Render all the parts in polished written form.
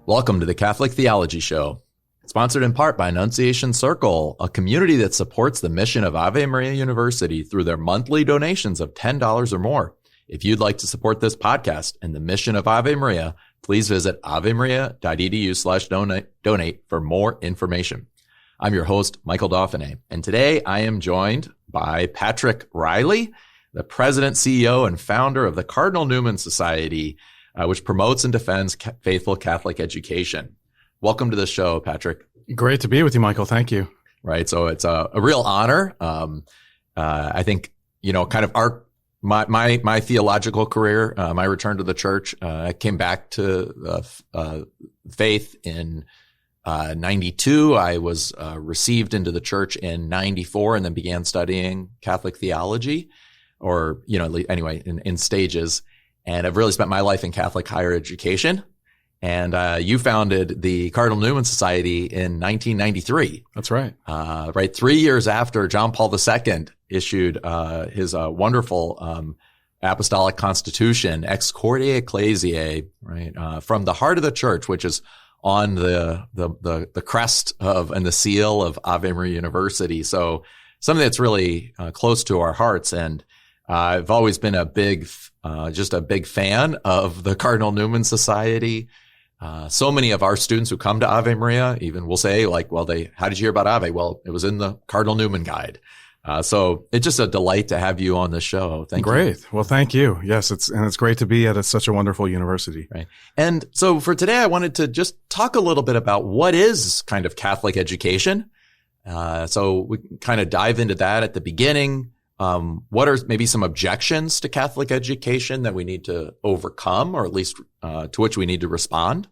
Welcome to the Catholic Theology Show, sponsored in part by Annunciation Circle, a community that supports the mission of Ave Maria University through their monthly donations of $10 or more. If you'd like to support this podcast and the mission of Ave Maria, please visit avemaria.edu/donate for more information. I'm your host, Michael Dauphinais, and today I am joined by Patrick Reilly, the president, CEO, and founder of the Cardinal Newman Society, which promotes and defends faithful Catholic education. Welcome to the show, Patrick. Great to be with you, Michael. Thank you. Right. So it's a real honor. I think, kind of my theological career, my return to the church, I came back to faith in 92. I was received into the church in 94 and then began studying Catholic theology, or, anyway, in stages. And I've really spent my life in Catholic higher education. And you founded the Cardinal Newman Society in 1993. That's right. Right, 3 years after John Paul II issued his wonderful apostolic constitution, Ex Corde Ecclesiae, right, from the heart of the church, which is on the crest of and the seal of Ave Maria University. So something that's really close to our hearts. And I've always been just a big fan of the Cardinal Newman Society. So many of our students who come to Ave Maria even will say, like, well, how did you hear about Ave? Well, it was in the Cardinal Newman Guide. So it's just a delight to have you on the show. Thank you. Great. Well, thank you. Yes, it's great to be at such a wonderful university. Right. And so for today, I wanted to just talk a little bit about what is kind of Catholic education. So we kind of dive into that at the beginning. What are maybe some objections to Catholic education that we need to overcome, or at least to which we need to respond?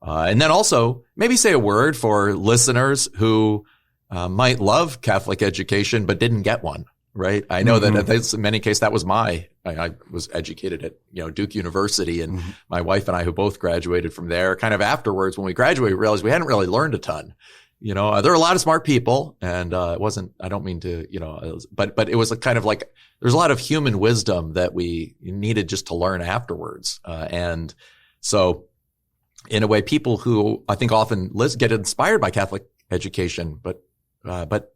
And then also maybe say a word for listeners who might love Catholic education but didn't get one, right? I know that in many cases that was I was educated at Duke University, and my wife and I, who both graduated from there, kind of afterwards when we graduated, realized we hadn't really learned a ton. There are a lot of smart people, and it wasn't, I don't mean to, but it was a kind of like, there's a lot of human wisdom that we needed just to learn afterwards. And so in a way, people who I think often get inspired by Catholic education, but what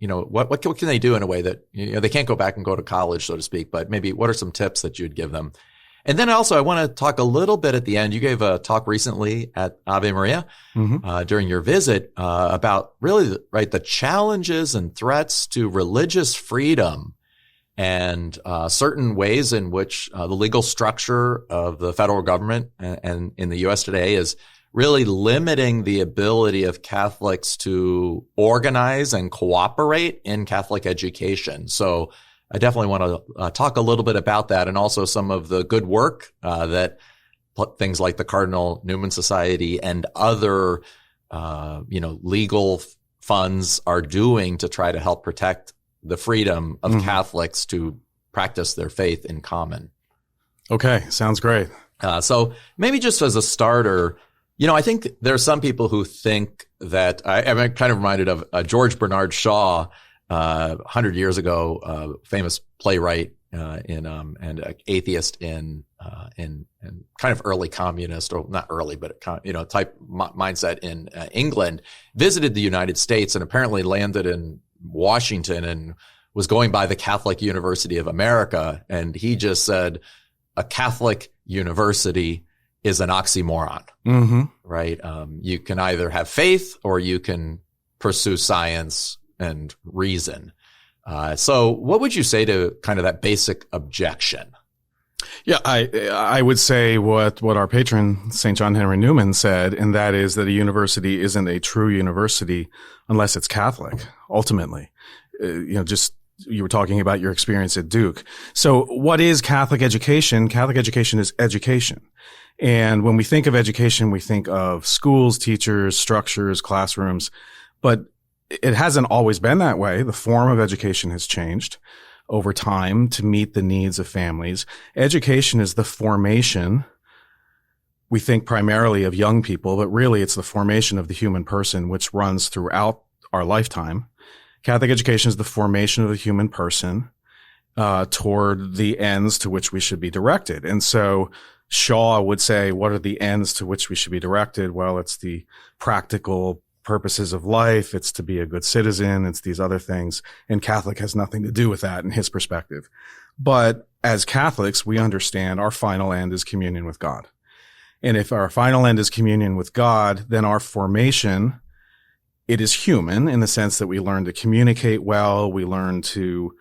can they do in a way that, they can't go back and go to college, so to speak, but maybe what are some tips that you'd give them? And then also, I want to talk a little bit at the end. You gave a talk recently at Ave Maria during your visit about really, right, the challenges and threats to religious freedom and certain ways in which the legal structure of the federal government and in the U.S. today is really limiting the ability of Catholics to organize and cooperate in Catholic education. So I definitely want to talk a little bit about that, and also some of the good work that things like the Cardinal Newman Society and other, legal funds are doing to try to help protect the freedom of Catholics to practice their faith in common. Okay, sounds great. So maybe just as a starter, I think there are some people who think that I'm kind of reminded of George Bernard Shaw. 100 years ago, famous playwright and atheist in kind of early communist, or not early, but type mindset in England, visited the United States and apparently landed in Washington and was going by the Catholic University of America, and he just said, a Catholic university is an oxymoron, right? You can either have faith or you can pursue science and reason. So what would you say to kind of that basic objection? Yeah, I would say what our patron, St. John Henry Newman, said, and that is that a university isn't a true university unless it's Catholic, ultimately. Just you were talking about your experience at Duke. So what is Catholic education? Catholic education is education. And when we think of education, we think of schools, teachers, structures, classrooms, but it hasn't always been that way. The form of education has changed over time to meet the needs of families. Education is the formation, we think primarily of young people, but really it's the formation of the human person, which runs throughout our lifetime. Catholic education is the formation of the human person. toward the ends to which we should be directed. And so Shaw would say, what are the ends to which we should be directed? Well, it's the practical purposes of life. It's to be a good citizen. It's these other things. And Catholic has nothing to do with that in his perspective. But as Catholics, we understand our final end is communion with God. And if our final end is communion with God, then our formation, it is human in the sense that we learn to communicate well. We learn to,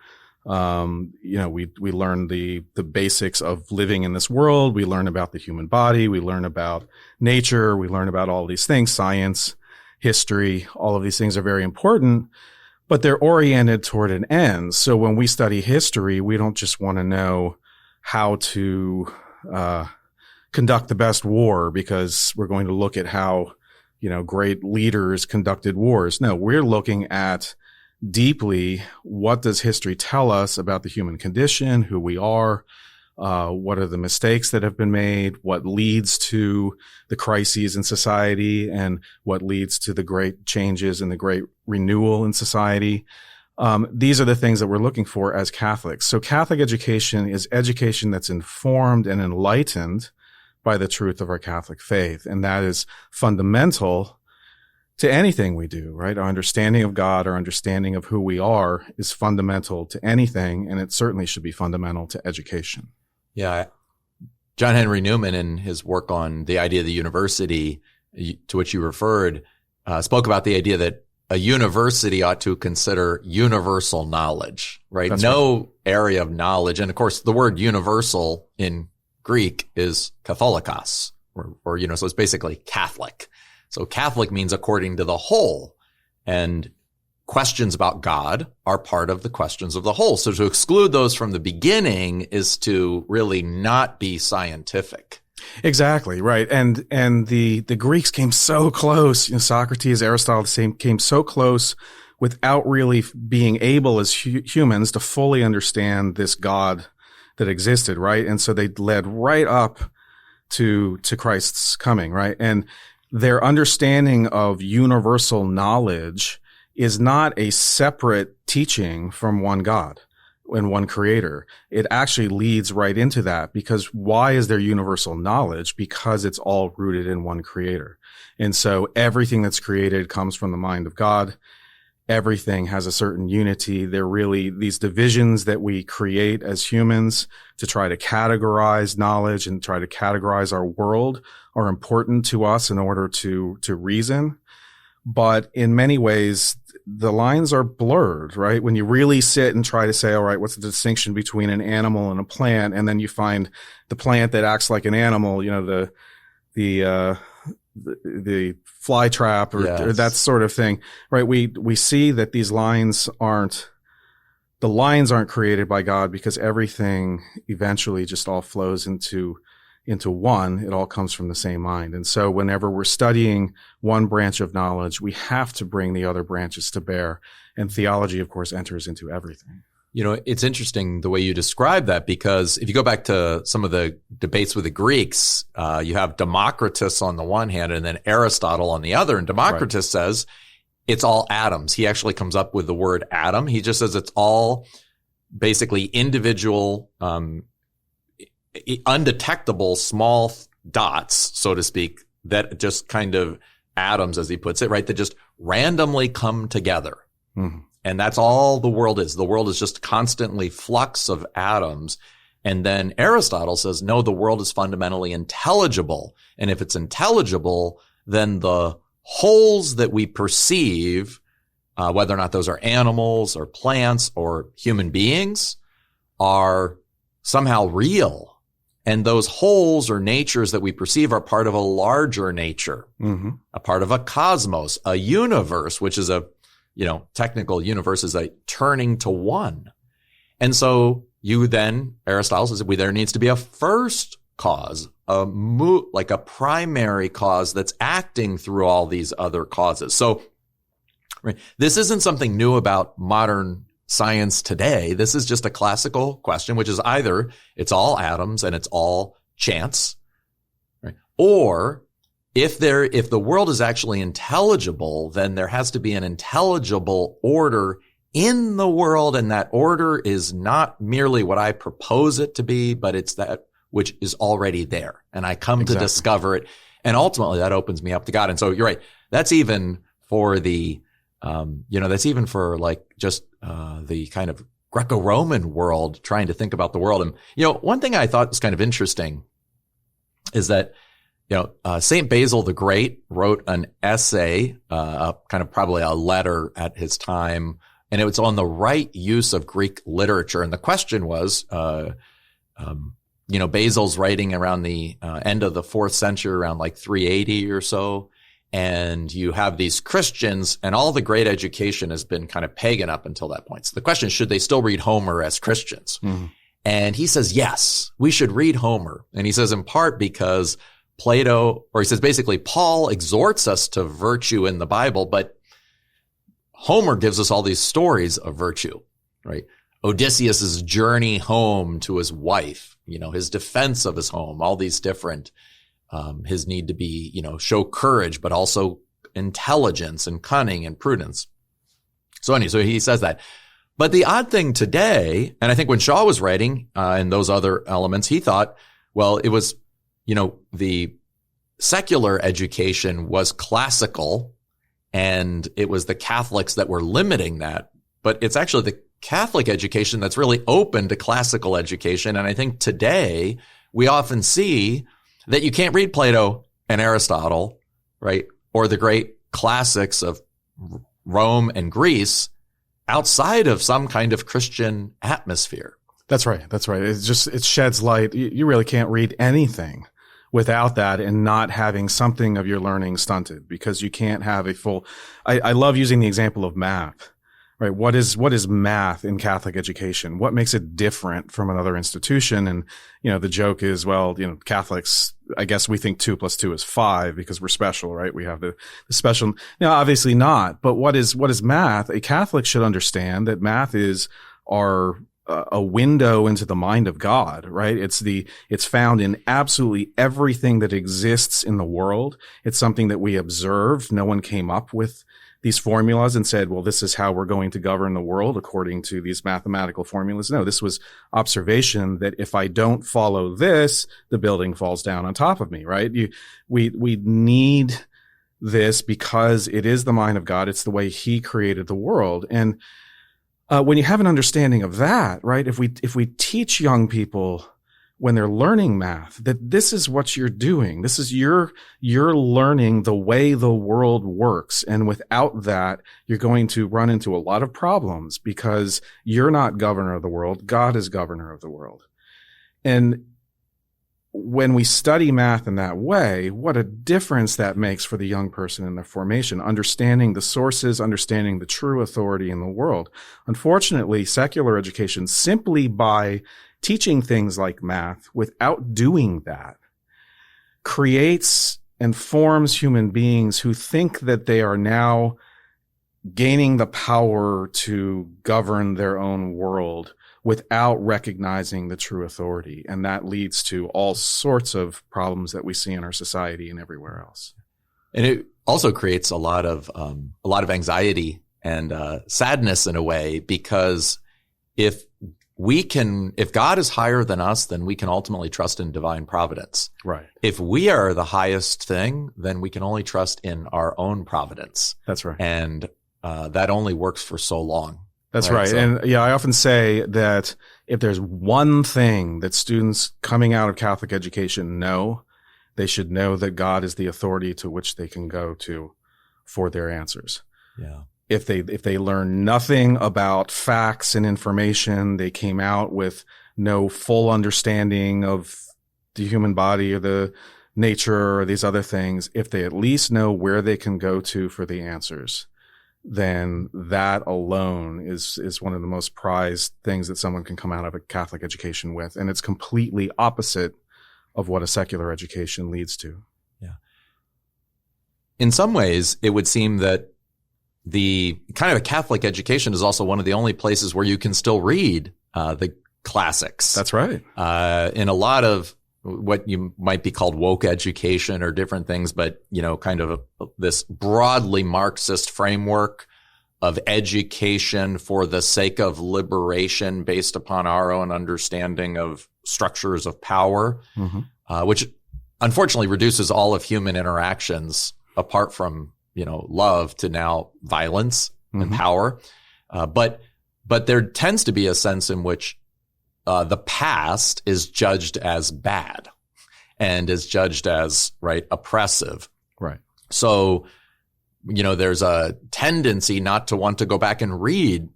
we learn the basics of living in this world. We learn about the human body. We learn about nature. We learn about all these things, science, history. All of these things are very important, but they're oriented toward an end. So when we study history, we don't just want to know how to, conduct the best war because we're going to look at how, great leaders conducted wars. No, we're looking at deeply what does history tell us about the human condition, who we are, what are the mistakes that have been made, what leads to the crises in society, and what leads to the great changes and the great renewal in society. These are the things that we're looking for as Catholics. So Catholic education is education that's informed and enlightened by the truth of our Catholic faith. And that is fundamental to anything we do, right? Our understanding of God, our understanding of who we are is fundamental to anything, and it certainly should be fundamental to education. Yeah. John Henry Newman, in his work on the idea of the university, to which you referred, spoke about the idea that a university ought to consider universal knowledge, right? That's no right. area of knowledge. And of course, the word universal in Greek is katholikos, or so it's basically Catholic. So Catholic means according to the whole, and questions about God are part of the questions of the whole. So to exclude those from the beginning is to really not be scientific. Exactly, right. And the Greeks came so close, Socrates, Aristotle, came so close without really being able as humans to fully understand this God that existed, right? And so they led right up to Christ's coming, right? And their understanding of universal knowledge is not a separate teaching from one God and one creator. It actually leads right into that, because why is there universal knowledge? Because it's all rooted in one creator. And so everything that's created comes from the mind of God. Everything has a certain unity. They're really these divisions that we create as humans to try to categorize knowledge and try to categorize our world are important to us in order to reason. But in many ways, the lines are blurred, right? When you really sit and try to say, all right, what's the distinction between an animal and a plant? And then you find the plant that acts like an animal, the fly trap or that sort of thing, right? We see that these lines aren't created by God, because everything eventually just all flows into one. It all comes from the same mind. And so whenever we're studying one branch of knowledge, we have to bring the other branches to bear. And theology, of course, enters into everything. It's interesting the way you describe that, because if you go back to some of the debates with the Greeks, you have Democritus on the one hand and then Aristotle on the other. And Democritus says it's all atoms. He actually comes up with the word atom. He just says it's all basically individual, undetectable small dots, so to speak, that just kind of atoms, as he puts it, right, that just randomly come together. Mm-hmm. And that's all the world is. The world is just constantly flux of atoms. And then Aristotle says, no, the world is fundamentally intelligible. And if it's intelligible, then the wholes that we perceive, whether or not those are animals or plants or human beings, are somehow real. And those wholes or natures that we perceive are part of a larger nature, mm-hmm. a part of a cosmos, a universe, which is technical universe is a turning to one. And so Aristotle says there needs to be a first cause, like a primary cause that's acting through all these other causes. So right, this isn't something new about modern science today. This is just a classical question, which is either it's all atoms and it's all chance, right? Or if the world is actually intelligible, then there has to be an intelligible order in the world, and that order is not merely what I propose it to be, but it's that which is already there. And I come to discover it. And ultimately that opens me up to God. And so you're right. That's even for the, that's even for like just, the kind of Greco-Roman world trying to think about the world. And, one thing I thought was kind of interesting is that, St. Basil the Great wrote an essay, kind of probably a letter at his time, and it was on the right use of Greek literature. And the question was, Basil's writing around the end of the 4th century, around like 380 or so. And you have these Christians, and all the great education has been kind of pagan up until that point. So the question is, should they still read Homer as Christians? Mm-hmm. And he says, yes, we should read Homer. And he says in part because he says basically Paul exhorts us to virtue in the Bible, but Homer gives us all these stories of virtue, right? Odysseus's journey home to his wife, his defense of his home, all these different, his need to be, show courage, but also intelligence and cunning and prudence. So he says that. But the odd thing today, and I think when Shaw was writing, and those other elements, he thought, well, it was, the secular education was classical, and it was the Catholics that were limiting that. But it's actually the Catholic education that's really open to classical education. And I think today we often see that you can't read Plato and Aristotle, right? Or the great classics of Rome and Greece outside of some kind of Christian atmosphere. That's right. It sheds light. You really can't read anything without that and not having something of your learning stunted, because you can't have a full, I love using the example of math, right? What is math in Catholic education? What makes it different from another institution? And, the joke is, well, Catholics, I guess we think 2 + 2 is 5 because we're special, right? We have the special. Now, obviously not, but what is math? A Catholic should understand that math is a window into the mind of God, right? It's found in absolutely everything that exists in the world. It's something that we observe. No one came up with these formulas and said, well, this is how we're going to govern the world according to these mathematical formulas. No, this was observation that if I don't follow this, the building falls down on top of me, right? We need this because it is the mind of God. It's the way he created the world. And when you have an understanding of that, right? If we teach young people when they're learning math that this is what you're doing, this is you're learning the way the world works, and without that, you're going to run into a lot of problems because you're not governor of the world. God is governor of the world. And when we study math in that way, what a difference that makes for the young person in their formation, understanding the sources, understanding the true authority in the world. Unfortunately, secular education, simply by teaching things like math without doing that, creates and forms human beings who think that they are now gaining the power to govern their own world without recognizing the true authority. And that leads to all sorts of problems that we see in our society and everywhere else. And it also creates a lot of anxiety and sadness in a way, because if God is higher than us, then we can ultimately trust in divine providence. Right. If we are the highest thing, then we can only trust in our own providence. That's right. And that only works for so long. That's right. So, and I often say that if there's one thing that students coming out of Catholic education know, they should know that God is the authority to which they can go to for their answers. Yeah. If they learn nothing about facts and information, they came out with no full understanding of the human body or the nature or these other things, if they at least know where they can go to for the answers, then that alone is one of the most prized things that someone can come out of a Catholic education with. And it's completely opposite of what a secular education leads to. Yeah. In some ways, it would seem that the kind of a Catholic education is also one of the only places where you can still read the classics. That's right. In a lot of what you might be called woke education or different things, but, kind of this broadly Marxist framework, education for the sake of liberation based upon our own understanding of structures of power, which unfortunately reduces all of human interactions apart from, love to now violence and power. But there tends to be a sense in which the past is judged as bad and is judged as, oppressive. Right. So, there's a tendency not to want to go back and read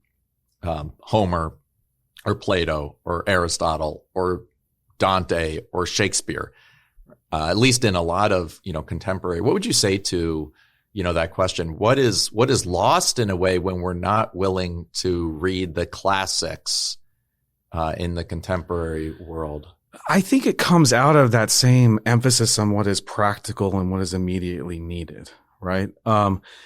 Homer or Plato or Aristotle or Dante or Shakespeare, at least in a lot of, contemporary. What would you say to, that question? What is lost in a way when we're not willing to read the classics in the contemporary world? I think it comes out of that same emphasis on what is practical and what is immediately needed. Right.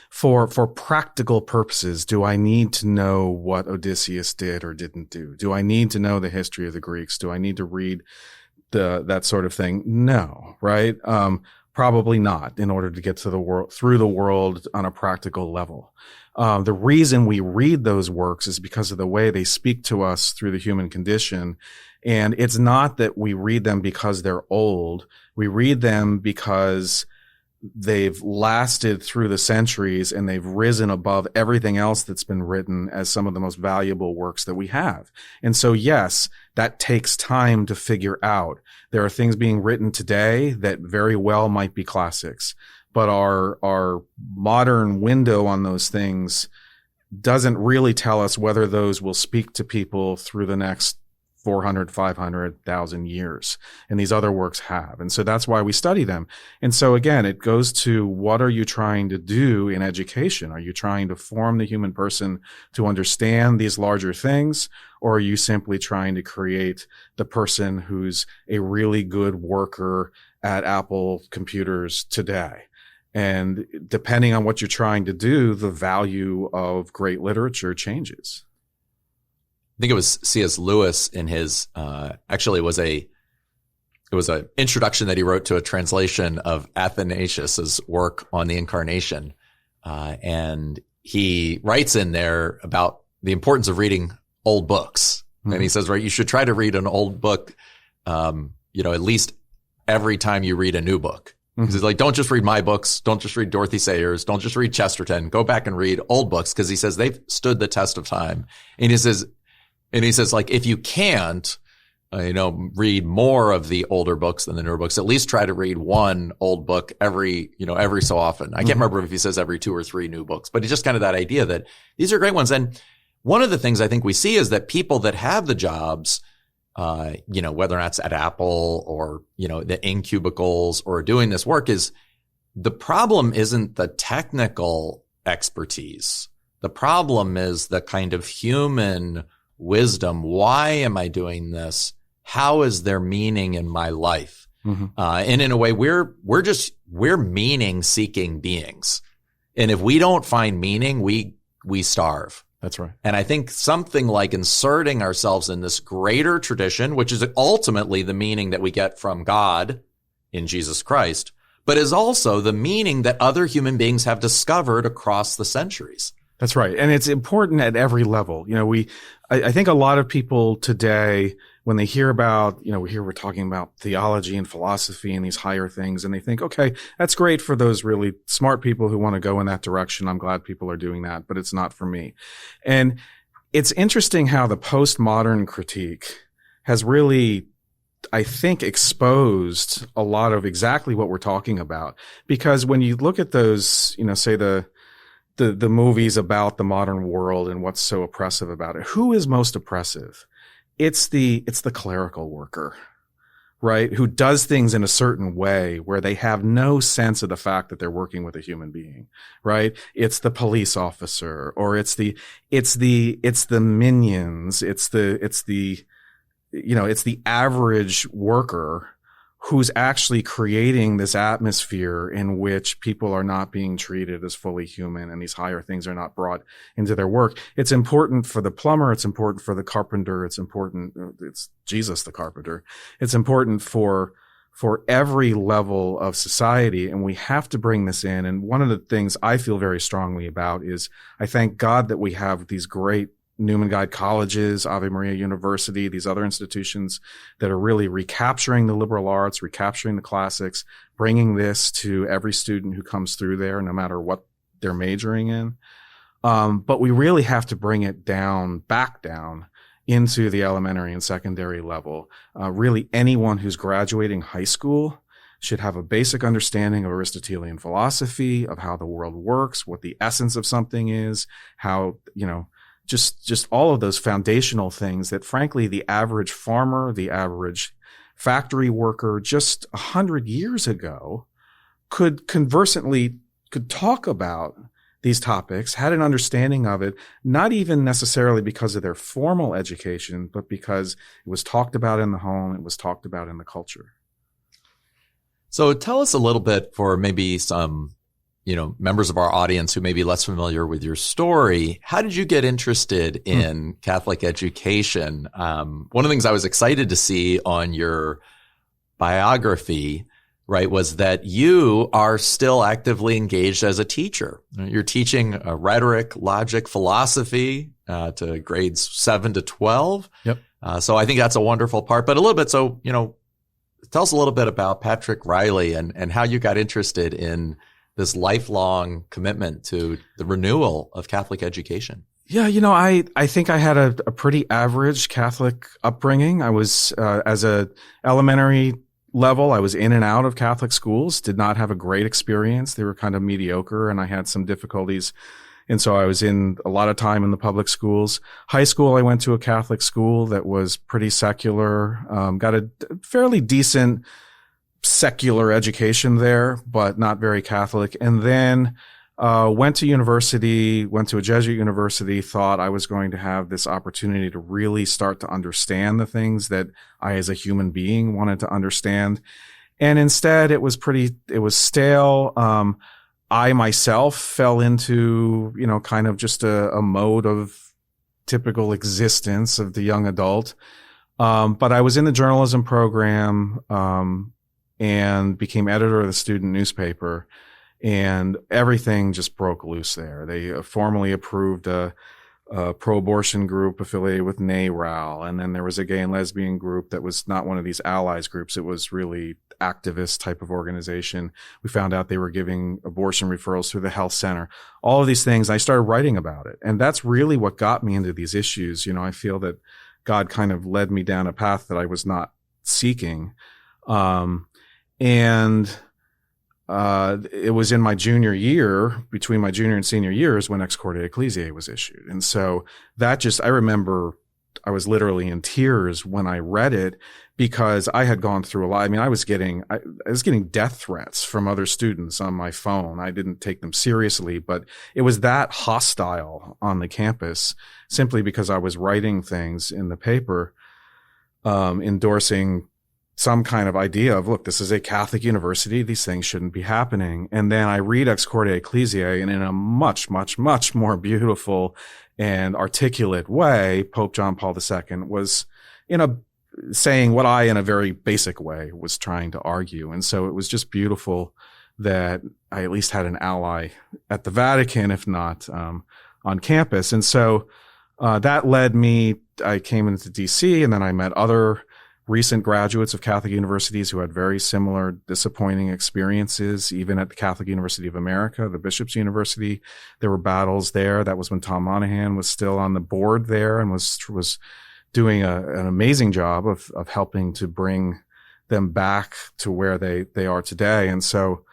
For practical purposes, do I need to know what Odysseus did or didn't do? Do I need to know the history of the Greeks? Do I need to read that sort of thing? No. Right. Probably not, in order to get to the world, through the world on a practical level. The reason we read those works is because of the way they speak to us through the human condition. And it's not that we read them because they're old. We read them because they've lasted through the centuries and they've risen above everything else that's been written as some of the most valuable works that we have. And so, yes, that takes time to figure out. There are things being written today that very well might be classics, but our modern window on those things doesn't really tell us whether those will speak to people through the next 400, 500,000 years. And these other works have. And so that's why we study them. And so again, it goes to, what are you trying to do in education? Are you trying to form the human person to understand these larger things? Or are you simply trying to create the person who's a really good worker at Apple computers today? And depending on what you're trying to do, the value of great literature changes. I think it was C.S. Lewis in his, actually it was an introduction that he wrote to a translation of Athanasius's work on the Incarnation. And he writes in there about the importance of reading old books. And he says, you should try to read an old book, at least every time you read a new book. He's like, don't just read my books. Don't just read Dorothy Sayers. Don't just read Chesterton. Go back and read old books, because he says they've stood the test of time. And he says, if you can't, read more of the older books than the newer books, at least try to read one old book every so often. I can't remember if he says every 2 or 3 new books, but it's just kind of that idea that these are great ones. And one of the things I think we see is that people that have the jobs, whether or not it's at Apple or, the in cubicles or doing this work, is the problem isn't the technical expertise. The problem is the kind of human wisdom. Why am I doing this? How is there meaning in my life? And in a way, we're meaning seeking beings. And if we don't find meaning, we starve. That's right. And I think something like inserting ourselves in this greater tradition, which is ultimately the meaning that we get from God in Jesus Christ, but is also the meaning that other human beings have discovered across the centuries. That's right. And it's important at every level. I think a lot of people today, when they hear about, we're talking about theology and philosophy and these higher things, and they think, okay, that's great for those really smart people who want to go in that direction. I'm glad people are doing that, but it's not for me. And it's interesting how the postmodern critique has really, I think, exposed a lot of exactly what we're talking about. Because when you look at those, say the movies about the modern world and what's so oppressive about it, who is most oppressive? It's the clerical worker, right? Who does things in a certain way where they have no sense of the fact that they're working with a human being, right? It's the police officer, or it's the minions. It's the average worker who's actually creating this atmosphere in which people are not being treated as fully human, and these higher things are not brought into their work. It's important for the plumber. It's important for the carpenter. It's Jesus the carpenter. It's important for for every level of society, and we have to bring this in. And one of the things I feel very strongly about is I thank God that we have these great Newman Guide colleges, Ave Maria University, these other institutions that are really recapturing the liberal arts, recapturing the classics, bringing this to every student who comes through there, no matter what they're majoring in. But we really have to bring it back down into the elementary and secondary level. Really, anyone who's graduating high school should have a basic understanding of Aristotelian philosophy, of how the world works, what the essence of something is, how, just all of those foundational things that, frankly, the average farmer, the average factory worker just 100 years ago could talk about these topics, had an understanding of it, not even necessarily because of their formal education, but because it was talked about in the home, it was talked about in the culture. So tell us a little bit, for maybe some, members of our audience who may be less familiar with your story. How did you get interested in Catholic education? One of the things I was excited to see on your biography, right, was that you are still actively engaged as a teacher. You're teaching rhetoric, logic, philosophy to grades 7 to 12. Yep. So I think that's a wonderful part. But a little bit, so, tell us a little bit about Patrick Reilly and how you got interested in this lifelong commitment to the renewal of Catholic education. Yeah, I think I had a pretty average Catholic upbringing. I was, as a elementary level, I was in and out of Catholic schools, did not have a great experience. They were kind of mediocre, and I had some difficulties. And so I was in a lot of time in the public schools. High school, I went to a Catholic school that was pretty secular, got a fairly decent secular education there, but not very Catholic. And then went to a Jesuit university, thought I was going to have this opportunity to really start to understand the things that I as a human being wanted to understand. And instead it was stale. I myself fell into, kind of just a mode of typical existence of the young adult. But I was in the journalism program, and became editor of the student newspaper. And everything just broke loose there. They formally approved a pro-abortion group affiliated with NARAL. And then there was a gay and lesbian group that was not one of these allies groups. It was really activist type of organization. We found out they were giving abortion referrals through the health center. All of these things, I started writing about it. And that's really what got me into these issues. I feel that God kind of led me down a path that I was not seeking. It was in my junior year, between my junior and senior years, when Ex Corde Ecclesiae was issued. And so I remember I was literally in tears when I read it, because I had gone through a lot. I mean, I was getting death threats from other students on my phone. I didn't take them seriously, but it was that hostile on the campus, simply because I was writing things in the paper, endorsing some kind of idea of, look, this is a Catholic university. These things shouldn't be happening. And then I read Ex Corde Ecclesiae, and in a much, much, much more beautiful and articulate way, Pope John Paul II was saying what I, in a very basic way, was trying to argue. And so it was just beautiful that I at least had an ally at the Vatican, if not on campus. And so that led me, I came into DC, and then I met other recent graduates of Catholic universities who had very similar disappointing experiences, even at the Catholic University of America, the Bishop's University. There were battles there. That was when Tom Monahan was still on the board there and was doing an amazing job of helping to bring them back to where they are today. And so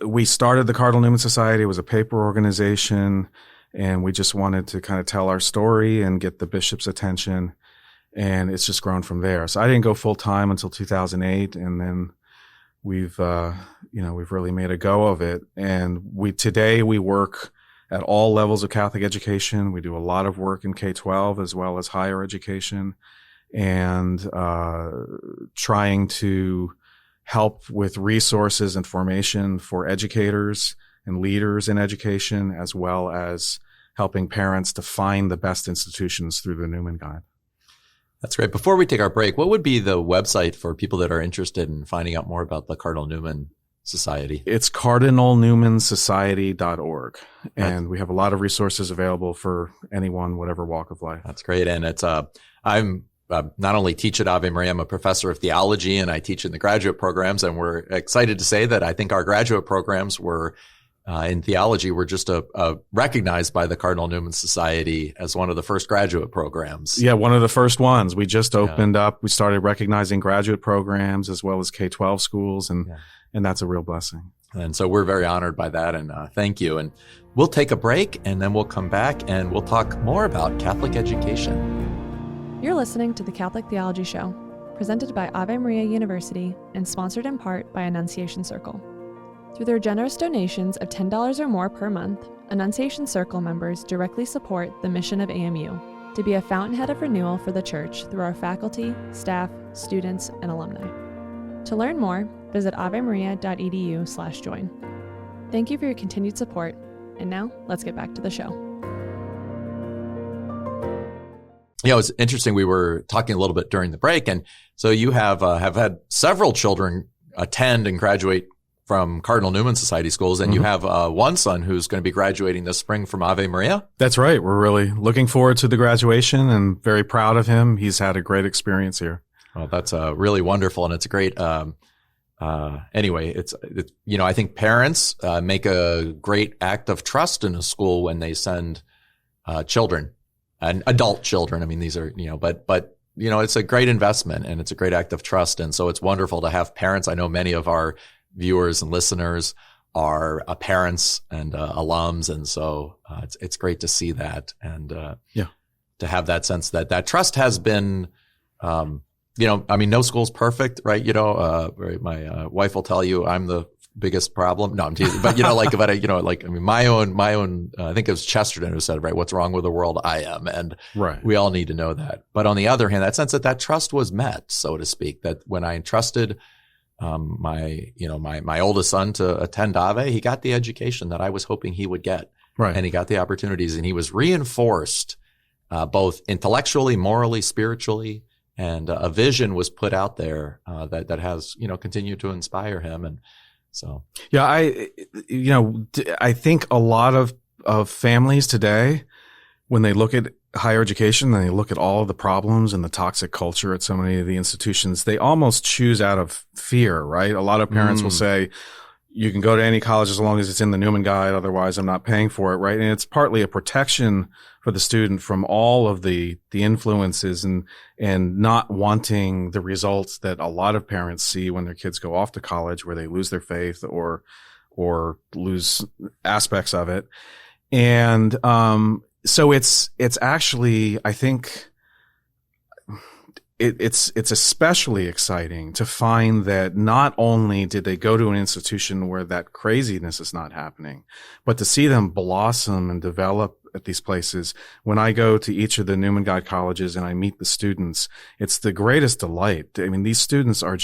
we started the Cardinal Newman Society. It was a paper organization, and we just wanted to kind of tell our story and get the bishop's attention. And it's just grown from there. So I didn't go full time until 2008, and then we've really made a go of it. And today we work at all levels of Catholic education. We do a lot of work in K-12 as well as higher education, and trying to help with resources and formation for educators and leaders in education, as well as helping parents to find the best institutions through the Newman Guide. That's great. Before we take our break, what would be the website for people that are interested in finding out more about the Cardinal Newman Society? It's cardinalnewmansociety.org. And we have a lot of resources available for anyone, whatever walk of life. That's great. And it's, I'm not only teach at Ave Maria, I'm a professor of theology and I teach in the graduate programs. And we're excited to say that I think our graduate programs were in theology were just recognized by the Cardinal Newman Society as one of the first graduate programs. Yeah, one of the first ones. We just opened up. We started recognizing graduate programs as well as K-12 schools, and that's a real blessing. And so we're very honored by that, and thank you. And we'll take a break, and then we'll come back, and we'll talk more about Catholic education. You're listening to the Catholic Theology Show, presented by Ave Maria University and sponsored in part by Annunciation Circle. Through their generous donations of $10 or more per month, Annunciation Circle members directly support the mission of AMU to be a fountainhead of renewal for the Church through our faculty, staff, students, and alumni. To learn more, visit avemaria.edu/join. Thank you for your continued support, and now let's get back to the show. Yeah, it was interesting. We were talking a little bit during the break, and so you have had several children attend and graduate from Cardinal Newman Society schools, and you have one son who's going to be graduating this spring from Ave Maria. That's right. We're really looking forward to the graduation and very proud of him. He's had a great experience here. Well, that's really wonderful, and it's a great. Anyway, it's I think parents make a great act of trust in a school when they send children and adult children. I mean, these are but it's a great investment and it's a great act of trust, and so it's wonderful to have parents. I know many of our viewers and listeners are parents and alums, and so it's great to see that and to have that sense that trust has been. No school's perfect, right? My wife will tell you I'm the biggest problem. No, I'm teasing. But my own. I think it was Chesterton who said, right, what's wrong with the world? I am, and we all need to know that. But on the other hand, that sense that trust was met, so to speak, that when I entrusted my oldest son to attend Ave, he got the education that I was hoping he would get, and he got the opportunities, and he was reinforced both intellectually, morally, spiritually. And a vision was put out there that has continued to inspire him, and so I think a lot of families today, when they look at higher education and they look at all of the problems and the toxic culture at so many of the institutions, they almost choose out of fear, right? A lot of parents will say, you can go to any college as long as it's in the Newman Guide, otherwise I'm not paying for it, right? And it's partly a protection for the student from all of the influences and not wanting the results that a lot of parents see when their kids go off to college, where they lose their faith or lose aspects of it. And so it's actually, I think, it's especially exciting to find that not only did they go to an institution where that craziness is not happening, but to see them blossom and develop at these places. When I go to each of the Newman Guide colleges and I meet the students, it's the greatest delight. I mean, these students are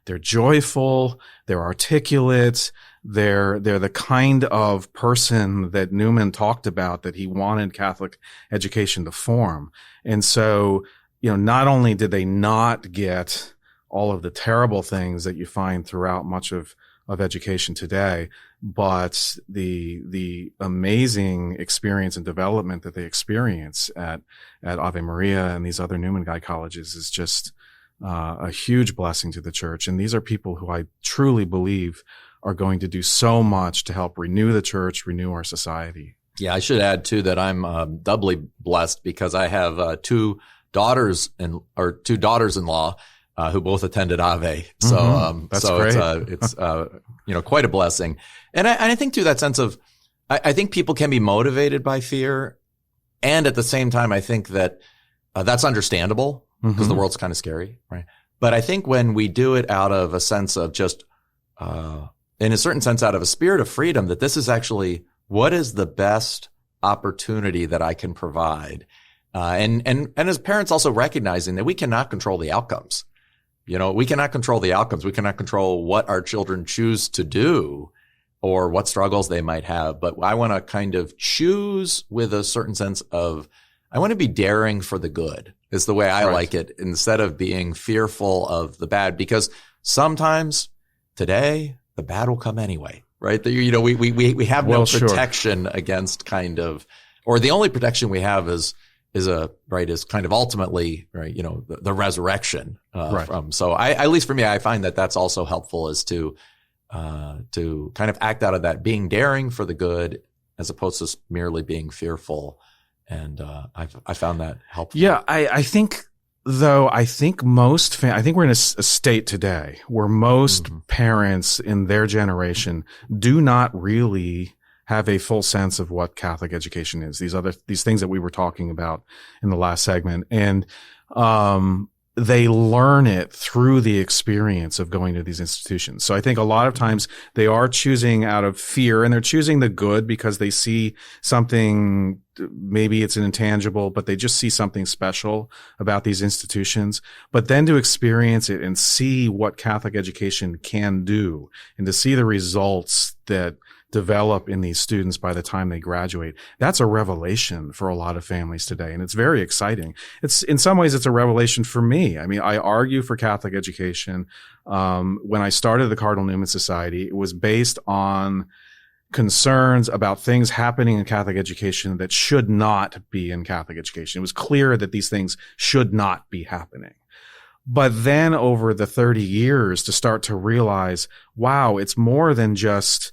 they're joyful, they're articulate, they're the kind of person that Newman talked about that he wanted Catholic education to form. And so, not only did they not get all of the terrible things that you find throughout much of education today, but the amazing experience and development that they experience at Ave Maria and these other Newman Guide colleges is just a huge blessing to the Church. And these are people who I truly believe are going to do so much to help renew the Church, renew our society. Yeah, I should add too that I'm doubly blessed because I have two daughters-in-law who both attended Ave. So, that's so great. It's quite a blessing. And I think too that sense of, I think people can be motivated by fear. And at the same time, I think that that's understandable because the world's kind of scary, right? But I think when we do it out of a sense of just, in a certain sense, out of a spirit of freedom, that this is actually what is the best opportunity that I can provide. And as parents also recognizing that we cannot control the outcomes. We cannot control the outcomes. We cannot control what our children choose to do or what struggles they might have. But I want to kind of choose with a certain sense of, I want to be daring for the good. is the way I like it, instead of being fearful of the bad, because sometimes today the bad will come anyway, right? We have no protection against or the only protection we have is kind of ultimately, right, the resurrection. So at least for me, I find that that's also helpful, is to kind of act out of that, being daring for the good as opposed to merely being fearful. And I found that helpful. Yeah, I think we're in a state today where most parents in their generation do not really have a full sense of what Catholic education is. These things that we were talking about in the last segment. And, they learn it through the experience of going to these institutions. So I think a lot of times they are choosing out of fear, and they're choosing the good because they see something, maybe it's an intangible, but they just see something special about these institutions. But then to experience it and see what Catholic education can do, and to see the results that develop in these students by the time they graduate, that's a revelation for a lot of families today. And it's very exciting. In some ways, it's a revelation for me. I mean, I argue for Catholic education. When I started the Cardinal Newman Society, it was based on concerns about things happening in Catholic education that should not be in Catholic education. It was clear that these things should not be happening. But then over the 30 years, to start to realize, wow, it's more than just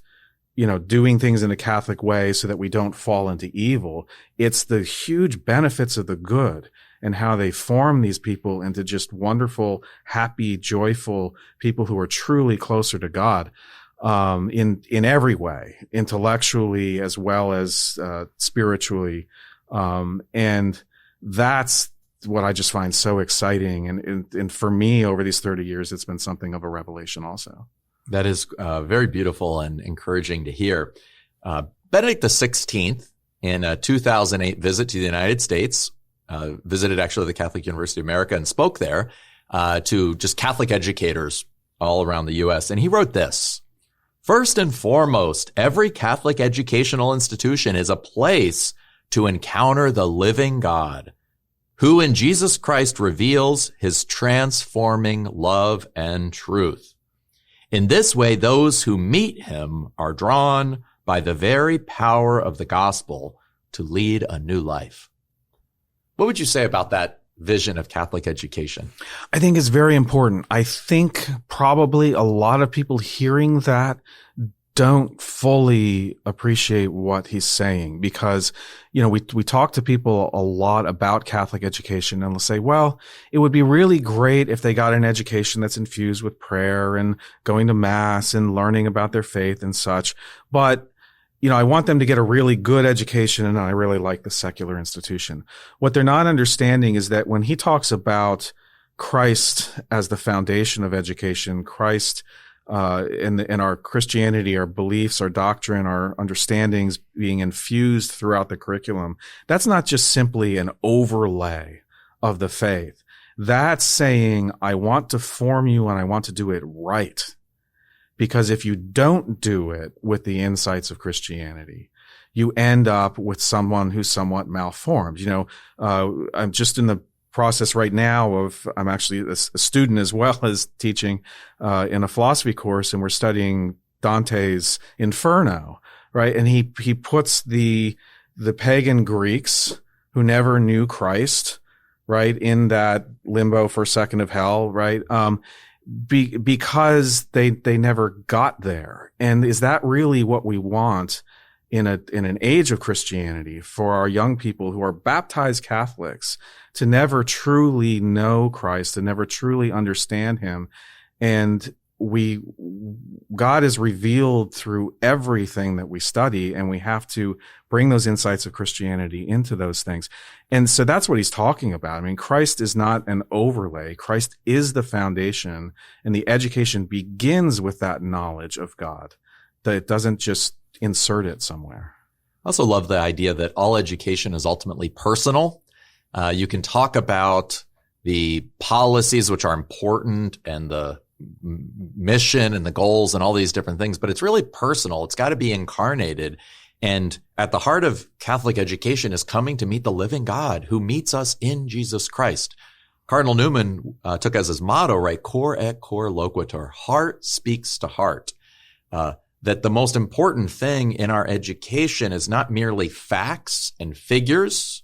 doing things in a Catholic way so that we don't fall into evil. It's the huge benefits of the good and how they form these people into just wonderful, happy, joyful people who are truly closer to God, in every way, intellectually as well as, spiritually. And that's what I just find so exciting. And for me, over these 30 years, it's been something of a revelation also. That is very beautiful and encouraging to hear. Benedict XVI, in a 2008 visit to the United States, visited actually the Catholic University of America and spoke there to just Catholic educators all around the U.S. And he wrote this: "First and foremost, every Catholic educational institution is a place to encounter the living God, who in Jesus Christ reveals his transforming love and truth. In this way, those who meet him are drawn by the very power of the gospel to lead a new life." What would you say about that vision of Catholic education? I think it's very important. I think probably a lot of people hearing that don't fully appreciate what he's saying, because, we talk to people a lot about Catholic education, and they'll say, well, it would be really great if they got an education that's infused with prayer and going to mass and learning about their faith and such. But, I want them to get a really good education, and I really like the secular institution. What they're not understanding is that when he talks about Christ as the foundation of education, Christ in our Christianity, our beliefs, our doctrine, our understandings being infused throughout the curriculum, that's not just simply an overlay of the faith. That's saying, I want to form you and I want to do it right. Because if you don't do it with the insights of Christianity, you end up with someone who's somewhat malformed. I'm just in the process right now I'm actually a student as well as teaching in a philosophy course, and we're studying Dante's Inferno, right? And he puts the pagan Greeks who never knew Christ, right, in that limbo for a second of hell, right? Because they never got there. And is that really what we want in an age of Christianity for our young people who are baptized Catholics to never truly know Christ, to never truly understand him? And God is revealed through everything that we study, and we have to bring those insights of Christianity into those things. And so that's what he's talking about. I mean, Christ is not an overlay. Christ is the foundation, and the education begins with that knowledge of God, that it doesn't just insert it somewhere. I also love the idea that all education is ultimately personal. You can talk about the policies, which are important, and the mission and the goals and all these different things, but it's really personal. It's got to be incarnated And at the heart of Catholic education is coming to meet the living God who meets us in Jesus Christ. Cardinal Newman took as his motto, right, cor et cor loquitur, heart speaks to heart. That the most important thing in our education is not merely facts and figures,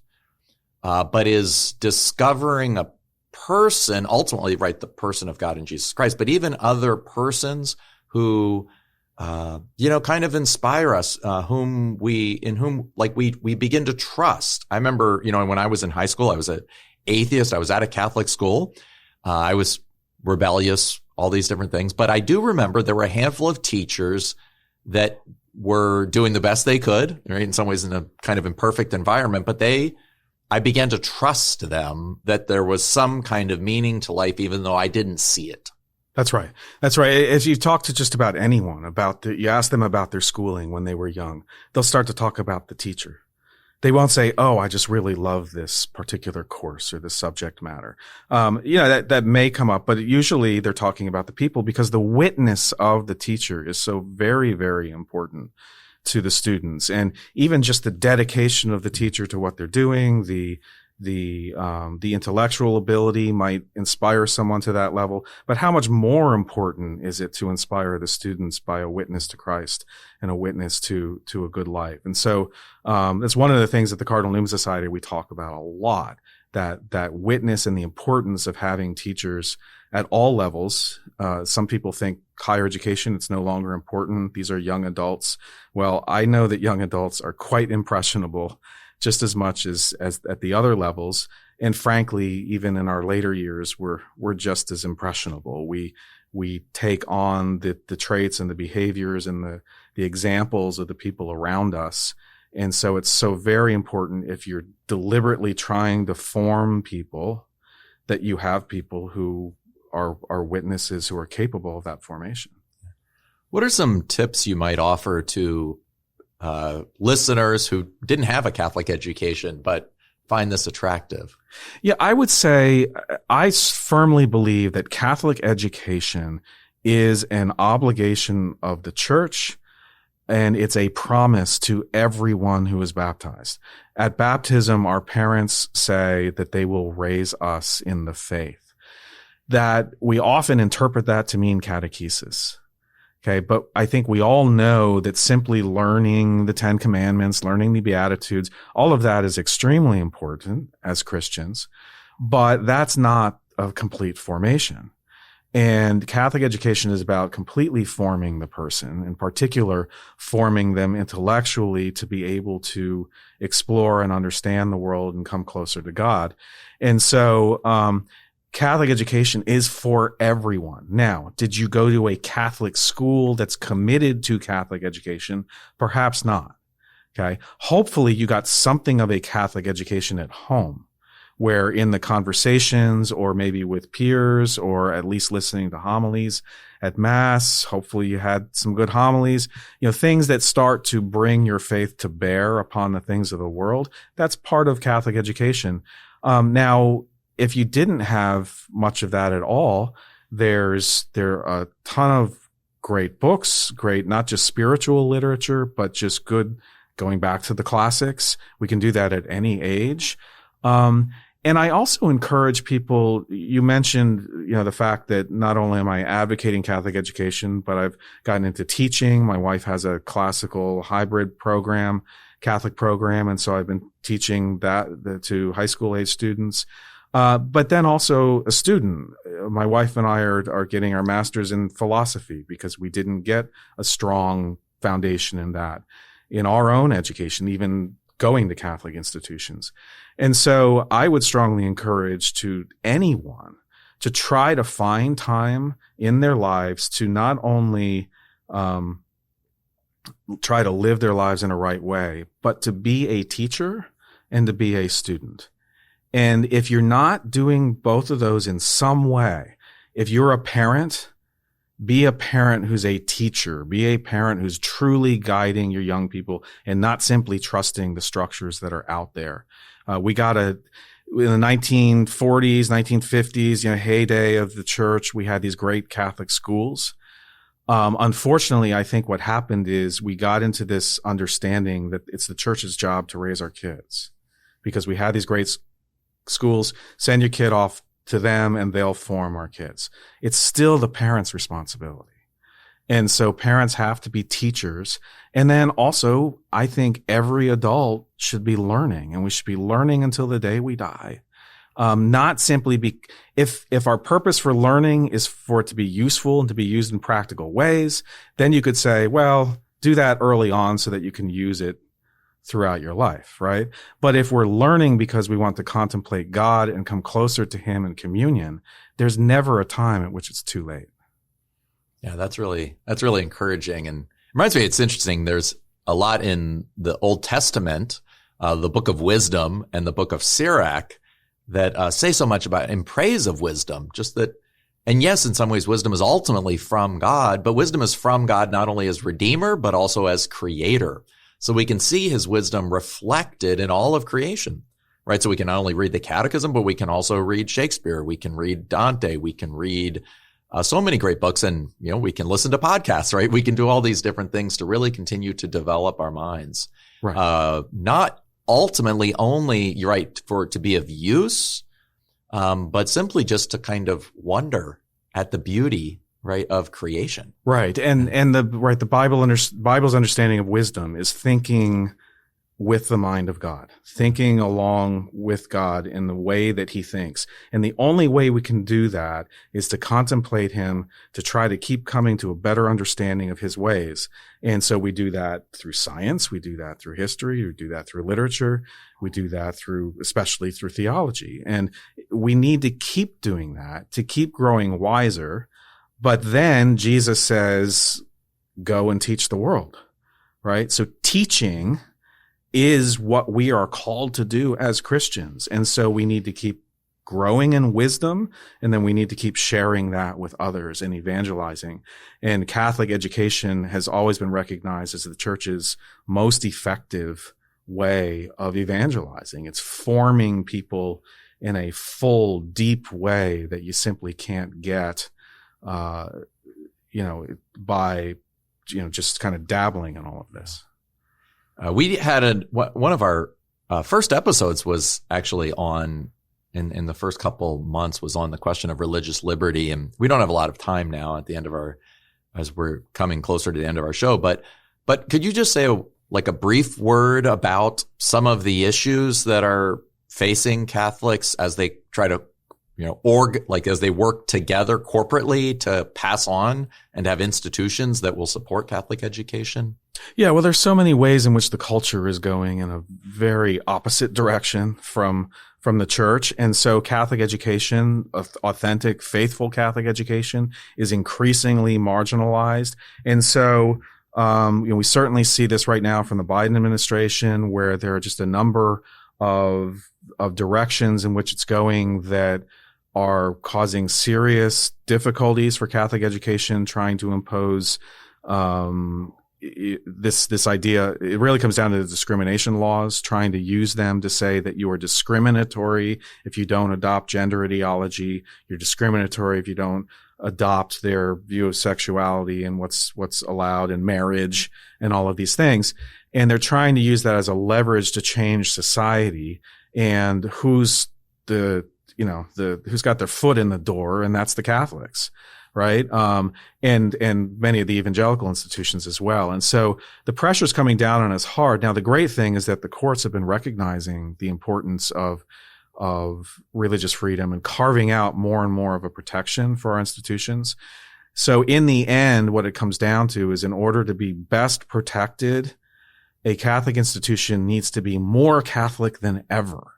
but is discovering a person, ultimately, right, the person of God in Jesus Christ, but even other persons who, kind of inspire us, whom we begin to trust. I remember, when I was in high school, I was an atheist. I was at a Catholic school. I was rebellious, all these different things. But I do remember there were a handful of teachers that were doing the best they could, right, in some ways in a kind of imperfect environment, but I began to trust them that there was some kind of meaning to life, even though I didn't see it. That's right. That's right. As you talk to just about anyone you ask them about their schooling when they were young, they'll start to talk about the teacher. They won't say, "Oh, I just really love this particular course or this subject matter." That may come up, but usually they're talking about the people because the witness of the teacher is so very, very important to the students. And even just the dedication of the teacher to what they're doing, the intellectual ability might inspire someone to that level. But how much more important is it to inspire the students by a witness to Christ and a witness to a good life? And so, that's one of the things at the Cardinal Newman Society we talk about a lot, that witness and the importance of having teachers at all levels. Some people think higher education, it's no longer important. These are young adults. Well, I know that young adults are quite impressionable just as much as at the other levels. And frankly, even in our later years, we're just as impressionable. We take on the traits and the behaviors and the examples of the people around us. And so it's so very important, if you're deliberately trying to form people, that you have people who are witnesses who are capable of that formation. What are some tips you might offer to listeners who didn't have a Catholic education but find this attractive? Yeah, I would say I firmly believe that Catholic education is an obligation of the Church, and it's a promise to everyone who is baptized. At baptism, our parents say that they will raise us in the faith. That we often interpret that to mean catechesis. Okay, but I think we all know that simply learning the 10 Commandments, learning the Beatitudes, all of that is extremely important as Christians, but that's not a complete formation. And Catholic education is about completely forming the person, in particular, forming them intellectually to be able to explore and understand the world and come closer to God. And so, Catholic education is for everyone. Now, did you go to a Catholic school that's committed to Catholic education? Perhaps not. Okay. Hopefully you got something of a Catholic education at home, where in the conversations or maybe with peers or at least listening to homilies at Mass, hopefully you had some good homilies, things that start to bring your faith to bear upon the things of the world. That's part of Catholic education. Now, if you didn't have much of that at all, there are a ton of great books, great, not just spiritual literature, but just good, going back to the classics. We can do that at any age. And I also encourage people, you mentioned, the fact that not only am I advocating Catholic education, but I've gotten into teaching. My wife has a classical hybrid program, Catholic program. And so I've been teaching that to high school age students. But then also a student. My wife and I are getting our master's in philosophy because we didn't get a strong foundation in that in our own education, even going to Catholic institutions. And so I would strongly encourage to anyone to try to find time in their lives to not only try to live their lives in a right way, but to be a teacher and to be a student. And if you're not doing both of those in some way, if you're a parent, be a parent who's a teacher, be a parent who's truly guiding your young people and not simply trusting the structures that are out there. In the 1940s, 1950s, heyday of the Church, we had these great Catholic schools. Unfortunately, I think what happened is we got into this understanding that it's the church's job to raise our kids, because we had these great schools. Send your kid off to them and they'll form our kids. It's still the parents' responsibility. And so parents have to be teachers. And then also, I think every adult should be learning, and we should be learning until the day we die. Not simply if our purpose for learning is for it to be useful and to be used in practical ways, then you could say, well, do that early on so that you can use it throughout your life, right? But if we're learning because we want to contemplate God and come closer to Him in communion, there's never a time at which it's too late. Yeah, that's really encouraging, and reminds me, it's interesting. There's a lot in the Old Testament, the book of wisdom and the book of Sirach, that say so much about in praise of wisdom. Just that, and yes, in some ways, wisdom is ultimately from God, but wisdom is from God not only as Redeemer, but also as Creator. So we can see His wisdom reflected in all of creation, right? So we can not only read the Catechism, but we can also read Shakespeare. We can read Dante. We can read so many great books, and we can listen to podcasts, right? We can do all these different things to really continue to develop our minds. Right. Not ultimately only, you're right, for it to be of use, but simply just to kind of wonder at the beauty, right, of creation. Right. And the Bible's understanding of wisdom is thinking with the mind of God, thinking along with God in the way that He thinks. And the only way we can do that is to contemplate Him, to try to keep coming to a better understanding of His ways. And so we do that through science, we do that through history, we do that through literature, we do that especially through theology. And we need to keep doing that, to keep growing wiser. But then Jesus says, go and teach the world, right? So teaching is what we are called to do as Christians. And so we need to keep growing in wisdom, and then we need to keep sharing that with others and evangelizing. And Catholic education has always been recognized as the church's most effective way of evangelizing. It's forming people in a full, deep way that you simply can't get, by, just kind of dabbling in all of this. We had one of our first episodes was actually on, in the first couple months, was on the question of religious liberty. And we don't have a lot of time now at the end of as we're coming closer to the end of our show. But could you just say a brief word about some of the issues that are facing Catholics as they try to, as they work together corporately to pass on and have institutions that will support Catholic education? Yeah, well, there's so many ways in which the culture is going in a very opposite direction from the church. And so Catholic education, authentic, faithful Catholic education, is increasingly marginalized. And so, we certainly see this right now from the Biden administration, where there are just a number of directions in which it's going that are causing serious difficulties for Catholic education, trying to impose this idea. It really comes down to the discrimination laws, trying to use them to say that you are discriminatory if you don't adopt gender ideology. You're discriminatory if you don't adopt their view of sexuality and what's allowed in marriage and all of these things. And they're trying to use that as a leverage to change society. And who's got their foot in the door, and that's the Catholics, right? And many of the evangelical institutions as well. And so the pressure's coming down on us hard. Now, the great thing is that the courts have been recognizing the importance of religious freedom and carving out more and more of a protection for our institutions. So in the end, what it comes down to is, in order to be best protected, a Catholic institution needs to be more Catholic than ever.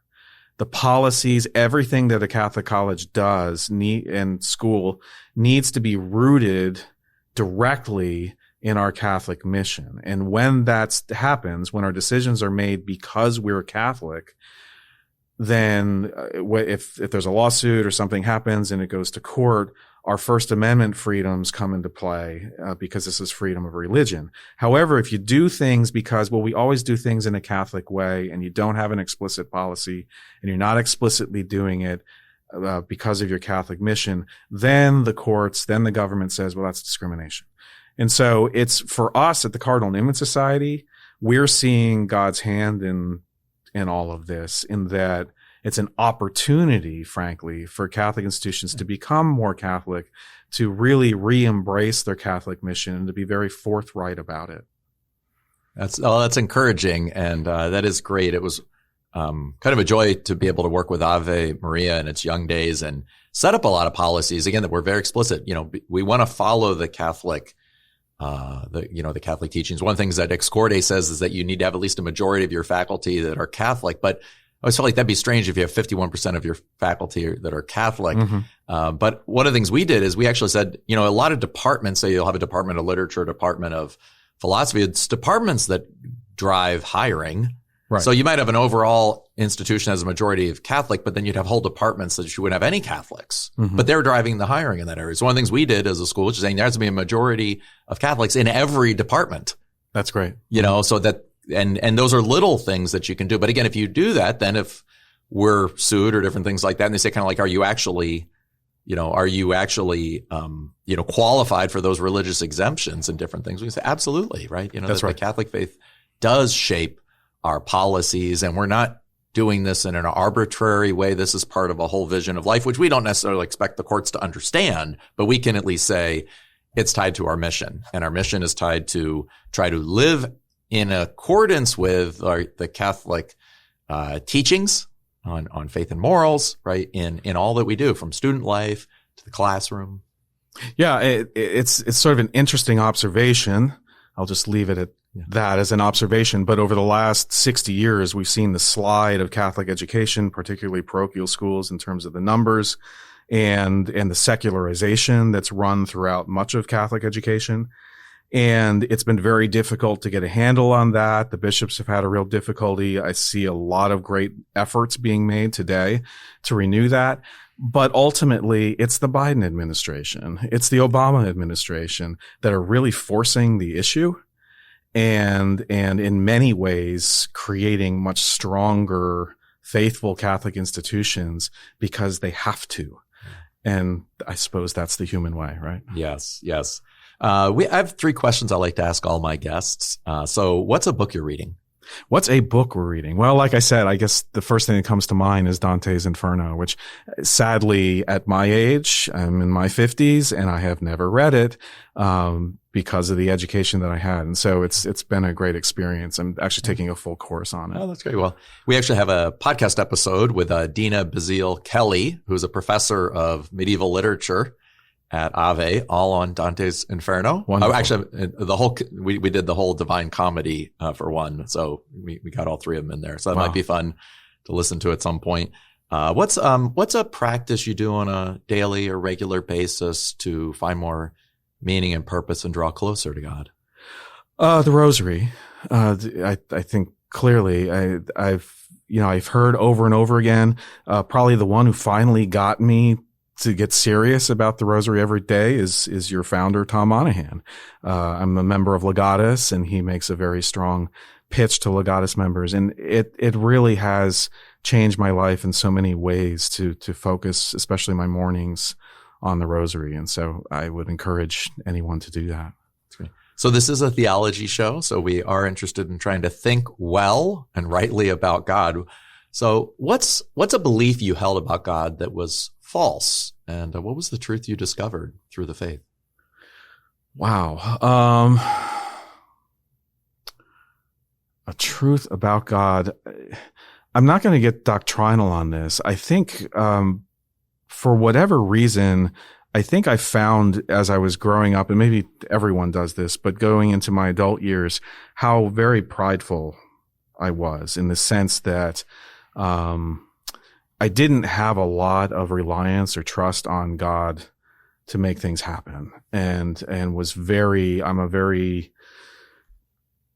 The policies, everything that a Catholic college does and school needs to be rooted directly in our Catholic mission. And when that happens, when our decisions are made because we're Catholic, then if there's a lawsuit or something happens and it goes to court, our First Amendment freedoms come into play because this is freedom of religion. However, if you do things because, we always do things in a Catholic way, and you don't have an explicit policy and you're not explicitly doing it because of your Catholic mission, then the courts, then the government says, well, that's discrimination. And so it's for us at the Cardinal Newman Society, we're seeing God's hand in all of this, in that it's an opportunity, frankly, for Catholic institutions to become more Catholic, to really re-embrace their Catholic mission and to be very forthright about it. That's encouraging, and that is great. It was kind of a joy to be able to work with Ave Maria in its young days and set up a lot of policies, again, that were very explicit. We want to follow the Catholic the Catholic teachings. One of the things that Ex Corde says is that you need to have at least a majority of your faculty that are Catholic, but I always felt like that'd be strange if you have 51% of your faculty that are Catholic. Mm-hmm. But one of the things we did is we actually said, a lot of departments, say you'll have a department of literature, a department of philosophy, it's departments that drive hiring. Right. So you might have an overall institution as a majority of Catholic, but then you'd have whole departments that you wouldn't have any Catholics, mm-hmm. but they're driving the hiring in that area. So one of the things we did as a school, which is saying there has to be a majority of Catholics in every department. That's great. So that, and those are little things that you can do. But again, if you do that, then if we're sued or different things like that, and they say kind of like, are you actually qualified for those religious exemptions and different things? We can say, absolutely, right? That's right. The Catholic faith does shape our policies, and we're not doing this in an arbitrary way. This is part of a whole vision of life, which we don't necessarily expect the courts to understand, but we can at least say it's tied to our mission, and our mission is tied to try to live in accordance with the Catholic teachings on faith and morals, right? In all that we do, from student life to the classroom. Yeah, it's sort of an interesting observation. I'll just leave it at that as an observation. But over the last 60 years, we've seen the slide of Catholic education, particularly parochial schools, in terms of the numbers and the secularization that's run throughout much of Catholic education. And it's been very difficult to get a handle on that. The bishops have had a real difficulty. I see a lot of great efforts being made today to renew that. But ultimately, it's the Biden administration, it's the Obama administration that are really forcing the issue and in many ways creating much stronger, faithful Catholic institutions because they have to. And I suppose that's the human way, right? Yes. I have 3 questions I like to ask all my guests. So what's a book you're reading? What's a book we're reading? Well, like I said, I guess the first thing that comes to mind is Dante's Inferno, which sadly at my age, I'm in my 50s and I have never read it, because of the education that I had. And so it's been a great experience. I'm actually taking a full course on it. Oh, that's great. Well, we actually have a podcast episode with Dina Bazile Kelly, who's a professor of medieval literature at Ave, all on Dante's Inferno. Wonderful. Actually, we did the whole Divine Comedy for one, so we got all 3 of them in there. So that might be fun to listen to at some point. What's a practice you do on a daily or regular basis to find more meaning and purpose and draw closer to God? The Rosary. I think clearly I've heard over and over again. Probably the one who finally got me to get serious about the Rosary every day is your founder, Tom Monahan. I'm a member of Legatus, and he makes a very strong pitch to Legatus members. And it really has changed my life in so many ways to focus, especially my mornings, on the Rosary. And so I would encourage anyone to do that. So this is a theology show. So we are interested in trying to think well and rightly about God. So what's a belief you held about God that was false? And what was the truth you discovered through the faith? Wow. A truth about God. I'm not going to get doctrinal on this. I think, for whatever reason, I think I found as I was growing up, and maybe everyone does this, but going into my adult years, how very prideful I was, in the sense that, I didn't have a lot of reliance or trust on God to make things happen, and I'm a very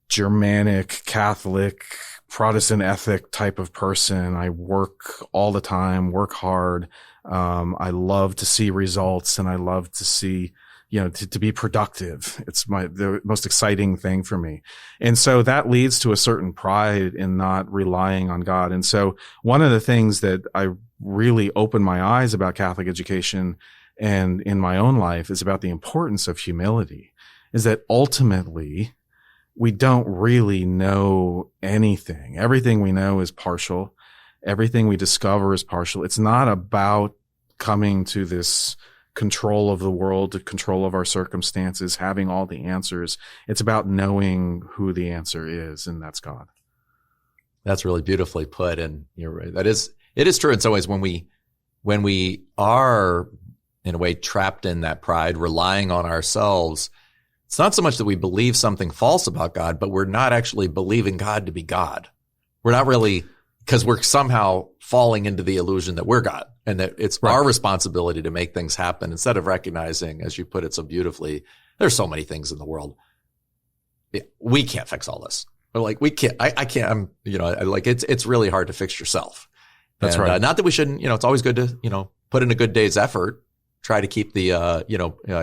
Germanic, Catholic, Protestant ethic type of person. I work all the time, work hard. I love to see results, and I love to see, to be productive. It's the most exciting thing for me. And so that leads to a certain pride in not relying on God. And so one of the things that I really opened my eyes about Catholic education and in my own life is about the importance of humility. is that ultimately we don't really know anything. Everything we know is partial. Everything we discover is partial. It's not about coming to this control of the world, to control of our circumstances, having all the answers. It's about knowing who the answer is, and that's God. That's really beautifully put. And you're right. It is true in some ways when we are in a way trapped in that pride, relying on ourselves. It's not so much that we believe something false about God, but we're not actually believing God to be God. We're not really, because we're somehow falling into the illusion that we're God and that it's our responsibility to make things happen instead of recognizing, as you put it so beautifully, there's so many things in the world. We can't fix all this. Or like we can't, I can't, it's really hard to fix yourself. That's right. Not that we shouldn't, it's always good to, put in a good day's effort, try to keep the,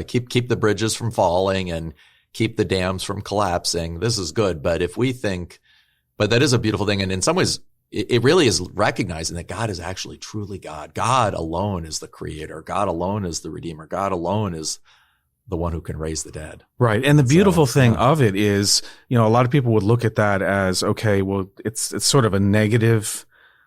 keep the bridges from falling and keep the dams from collapsing. This is good. But but that is a beautiful thing. And in some ways, it really is recognizing that God is actually truly God. God alone is the creator. God alone is the redeemer. God alone is the one who can raise the dead. Right. And the beautiful thing of it is, a lot of people would look at that as, okay, well, it's sort of a negative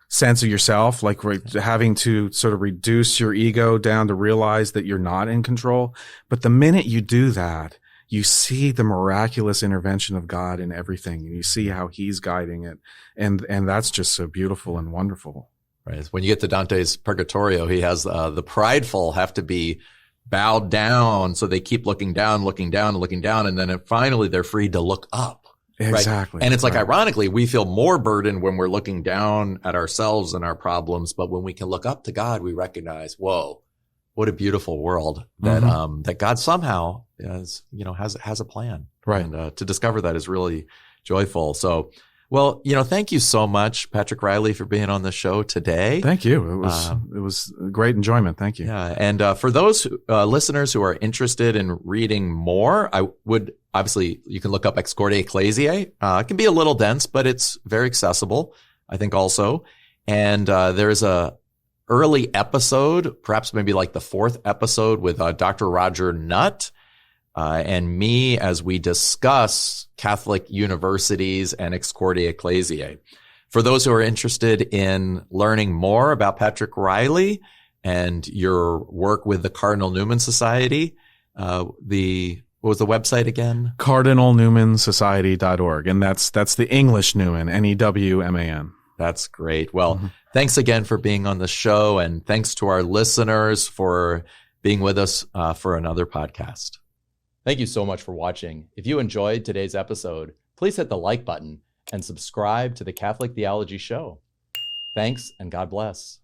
sense of yourself, like having to sort of reduce your ego down to realize that you're not in control. But the minute you do that, you see the miraculous intervention of God in everything, and you see how he's guiding it. And that's just so beautiful and wonderful. Right. When you get to Dante's Purgatorio, he has the prideful have to be bowed down. So they keep looking down, looking down, and looking down. And then finally they're free to look up. Exactly. Right? And it's like, ironically, we feel more burdened when we're looking down at ourselves and our problems. But when we can look up to God, we recognize, whoa, what a beautiful world that, that God somehow has a plan. Right. And to discover that is really joyful. So, well, thank you so much, Patrick Reilly, for being on the show today. Thank you. It was great enjoyment. Thank you. Yeah. And for those listeners who are interested in reading more, I would obviously, you can look up Excordia Ecclesiae. It can be a little dense, but it's very accessible, I think also. And there's a early episode, perhaps maybe like the 4th episode with Dr. Roger Nutt and me as we discuss Catholic universities and Excordia Ecclesiae. For those who are interested in learning more about Patrick Reilly and your work with the Cardinal Newman Society, what was the website again? CardinalNewmanSociety.org. And that's the English Newman, Newman. That's great. Well, thanks again for being on the show. And thanks to our listeners for being with us for another podcast. Thank you so much for watching. If you enjoyed today's episode, please hit the like button and subscribe to the Catholic Theology Show. Thanks, and God bless.